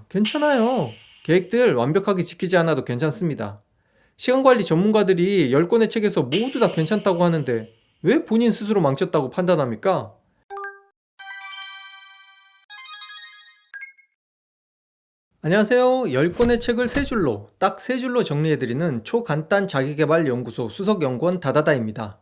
괜찮아요. 계획들 완벽하게 지키지 않아도 괜찮습니다. 시간관리 전문가들이 10권의 책에서 모두 다 괜찮다고 하는데 왜 본인 스스로 망쳤다고 판단합니까? 안녕하세요. 10권의 책을 3줄로, 딱 3줄로 정리해드리는 초간단 자기계발 연구소 수석연구원 다다다입니다.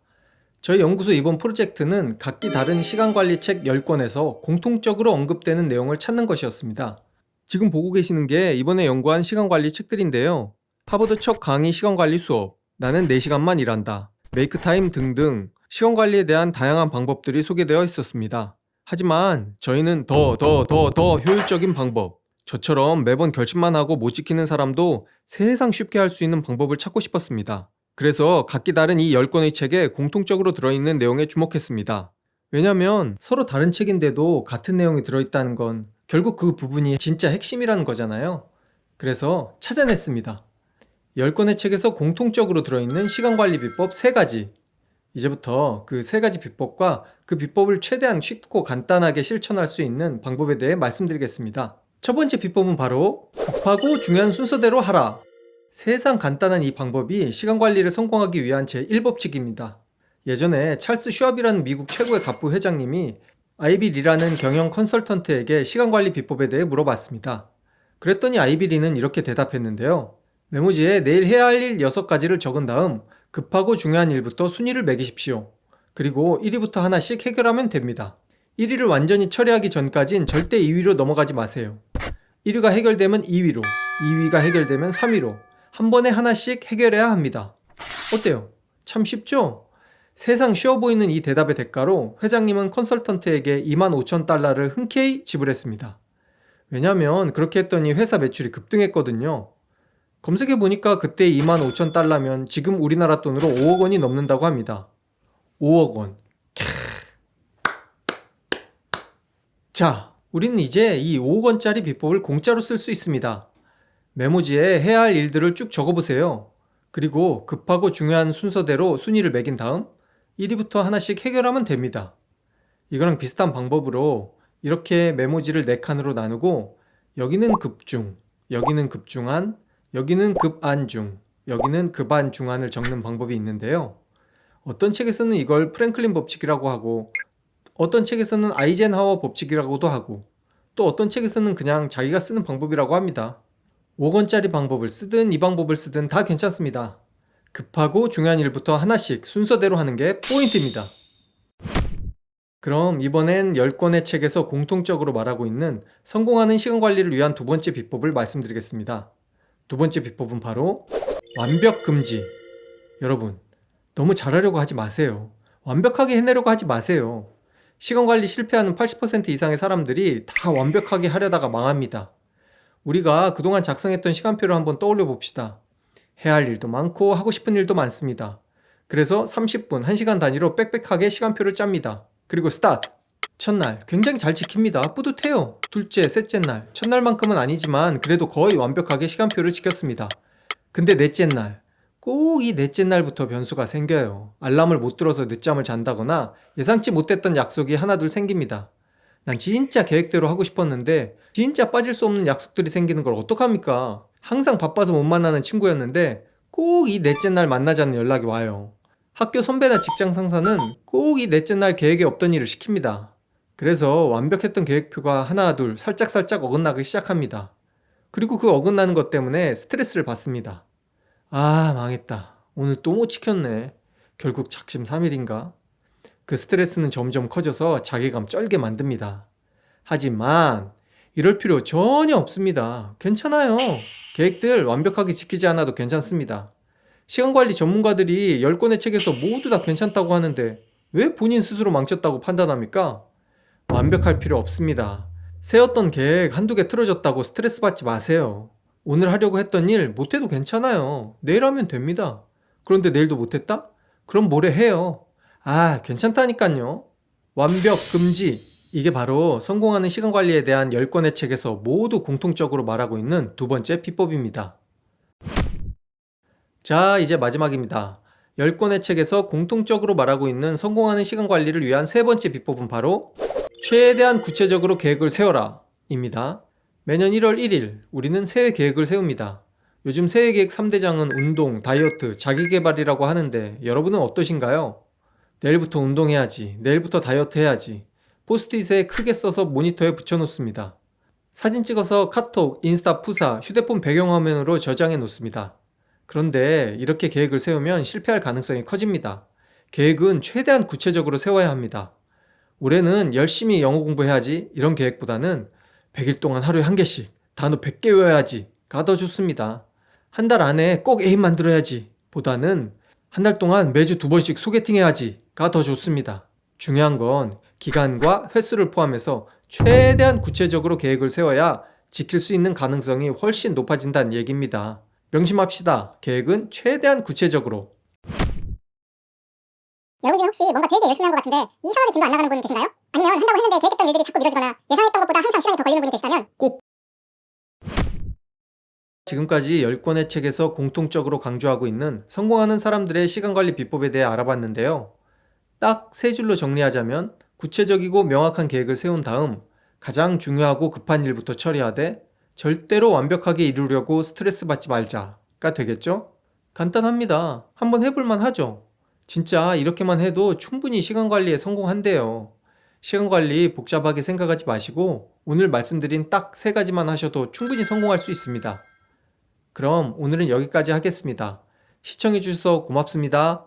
저희 연구소 이번 프로젝트는 각기 다른 시간관리 책 10권에서 공통적으로 언급되는 내용을 찾는 것이었습니다. 지금 보고 계시는 게 이번에 연구한 시간관리 책들인데요. 하버드 첫 강의 시간관리 수업, 나는 4시간만 일한다, 메이크타임 등등 시간관리에 대한 다양한 방법들이 소개되어 있었습니다. 하지만 저희는 더 효율적인 방법, 저처럼 매번 결심만 하고 못 지키는 사람도 세상 쉽게 할 수 있는 방법을 찾고 싶었습니다. 그래서 각기 다른 이 10권의 책에 공통적으로 들어있는 내용에 주목했습니다. 왜냐면 서로 다른 책인데도 같은 내용이 들어있다는 건 결국 그 부분이 진짜 핵심이라는 거잖아요. 그래서 찾아냈습니다. 10권의 책에서 공통적으로 들어있는 시간관리 비법 3가지. 이제부터 그 3가지 비법과 그 비법을 최대한 쉽고 간단하게 실천할 수 있는 방법에 대해 말씀드리겠습니다. 첫 번째 비법은 바로 급하고 중요한 순서대로 하라. 세상 간단한 이 방법이 시간관리를 성공하기 위한 제1법칙입니다. 예전에 찰스 슈왑이라는 미국 최고의 갑부 회장님이 아이비리라는 경영 컨설턴트에게 시간관리 비법에 대해 물어봤습니다. 그랬더니 아이비리는 이렇게 대답했는데요. 메모지에 내일 해야 할 일 6가지를 적은 다음 급하고 중요한 일부터 순위를 매기십시오. 그리고 1위부터 하나씩 해결하면 됩니다. 1위를 완전히 처리하기 전까진 절대 2위로 넘어가지 마세요. 1위가 해결되면 2위로, 2위가 해결되면 3위로 한 번에 하나씩 해결해야 합니다. 어때요? 참 쉽죠? 세상 쉬워 보이는 이 대답의 대가로 회장님은 컨설턴트에게 25,000달러를 흔쾌히 지불했습니다. 왜냐면 그렇게 했더니 회사 매출이 급등했거든요. 검색해보니까 그때 25,000달러면 지금 우리나라 돈으로 5억 원이 넘는다고 합니다. 5억 원. 자, 우리는 이제 이 5억 원짜리 비법을 공짜로 쓸 수 있습니다. 메모지에 해야 할 일들을 쭉 적어보세요. 그리고 급하고 중요한 순서대로 순위를 매긴 다음 1위부터 하나씩 해결하면 됩니다. 이거랑 비슷한 방법으로 이렇게 메모지를 4칸으로 나누고 여기는 급중, 여기는 급중한, 여기는 급안중, 여기는 급안중한을 적는 방법이 있는데요. 어떤 책에서는 이걸 프랭클린 법칙이라고 하고 어떤 책에서는 아이젠하워 법칙이라고도 하고 또 어떤 책에서는 그냥 자기가 쓰는 방법이라고 합니다. 5권짜리 방법을 쓰든 이 방법을 쓰든 다 괜찮습니다. 급하고 중요한 일부터 하나씩 순서대로 하는 게 포인트입니다. 그럼 이번엔 10권의 책에서 공통적으로 말하고 있는 성공하는 시간 관리를 위한 두 번째 비법을 말씀드리겠습니다. 두 번째 비법은 바로 완벽 금지. 여러분, 너무 잘하려고 하지 마세요. 완벽하게 해내려고 하지 마세요. 시간 관리 실패하는 80% 이상의 사람들이 다 완벽하게 하려다가 망합니다. 우리가 그동안 작성했던 시간표를 한번 떠올려 봅시다. 해야 할 일도 많고 하고 싶은 일도 많습니다. 그래서 30분, 1시간 단위로 빽빽하게 시간표를 짭니다. 그리고 스타트! 첫날 굉장히 잘 지킵니다. 뿌듯해요. 둘째, 셋째 날, 첫날만큼은 아니지만 그래도 거의 완벽하게 시간표를 지켰습니다. 근데 넷째 날, 꼭 이 넷째 날부터 변수가 생겨요. 알람을 못 들어서 늦잠을 잔다거나 예상치 못했던 약속이 하나둘 생깁니다. 난 진짜 계획대로 하고 싶었는데 진짜 빠질 수 없는 약속들이 생기는 걸 어떡합니까? 항상 바빠서 못 만나는 친구였는데 꼭 이 넷째 날 만나자는 연락이 와요. 학교 선배나 직장 상사는 꼭 이 넷째 날 계획에 없던 일을 시킵니다. 그래서 완벽했던 계획표가 하나 둘 살짝살짝 어긋나기 시작합니다. 그리고 그 어긋나는 것 때문에 스트레스를 받습니다. 아, 망했다. 오늘 또 못 지켰네. 결국 작심삼일인가? 그 스트레스는 점점 커져서 자괴감 쩔게 만듭니다. 하지만 이럴 필요 전혀 없습니다. 괜찮아요. 계획들 완벽하게 지키지 않아도 괜찮습니다. 시간관리 전문가들이 10권의 책에서 모두 다 괜찮다고 하는데 왜 본인 스스로 망쳤다고 판단합니까? 완벽할 필요 없습니다. 세웠던 계획 한두 개 틀어졌다고 스트레스 받지 마세요. 오늘 하려고 했던 일 못해도 괜찮아요. 내일 하면 됩니다. 그런데 내일도 못했다? 그럼 모레 해요. 아, 괜찮다니까요. 완벽 금지. 이게 바로 성공하는 시간 관리에 대한 10권의 책에서 모두 공통적으로 말하고 있는 두 번째 비법입니다. 자, 이제 마지막입니다. 10권의 책에서 공통적으로 말하고 있는 성공하는 시간 관리를 위한 세 번째 비법은 바로 최대한 구체적으로 계획을 세워라 입니다. 매년 1월 1일 우리는 새해 계획을 세웁니다. 요즘 새해 계획 3대장은 운동, 다이어트, 자기계발이라고 하는데 여러분은 어떠신가요? 내일부터 운동해야지, 내일부터 다이어트 해야지. 포스트잇에 크게 써서 모니터에 붙여놓습니다. 사진 찍어서 카톡, 인스타 푸사, 휴대폰 배경화면으로 저장해 놓습니다. 그런데 이렇게 계획을 세우면 실패할 가능성이 커집니다. 계획은 최대한 구체적으로 세워야 합니다. 올해는 열심히 영어 공부해야지 이런 계획보다는 100일 동안 하루에 한 개씩 단어 100개 외워야지가 더 좋습니다. 한 달 안에 꼭 애인 만들어야지 보다는 한 달 동안 매주 2번씩 소개팅 해야지가 더 좋습니다. 중요한 건 기간과 횟수를 포함해서 최대한 구체적으로 계획을 세워야 지킬 수 있는 가능성이 훨씬 높아진다는 얘기입니다. 명심합시다. 계획은 최대한 구체적으로. 여러분 중에 혹시 뭔가 되게 열심히 한 것 같은데 이상하게 진도 안 나가는 분 계신가요? 아니면 한다고 했는데 계획했던 일들이 자꾸 미뤄지거나 예상했던 것보다 항상 시간이 더 걸리는 분이 계시다면 꼭 지금까지 10권의 책에서 공통적으로 강조하고 있는 성공하는 사람들의 시간관리 비법에 대해 알아봤는데요. 딱 세 줄로 정리하자면 구체적이고 명확한 계획을 세운 다음 가장 중요하고 급한 일부터 처리하되 절대로 완벽하게 이루려고 스트레스 받지 말자가 되겠죠? 간단합니다. 한번 해볼만 하죠? 진짜 이렇게만 해도 충분히 시간관리에 성공한대요. 시간관리 복잡하게 생각하지 마시고 오늘 말씀드린 딱 세 가지만 하셔도 충분히 성공할 수 있습니다. 그럼 오늘은 여기까지 하겠습니다. 시청해주셔서 고맙습니다.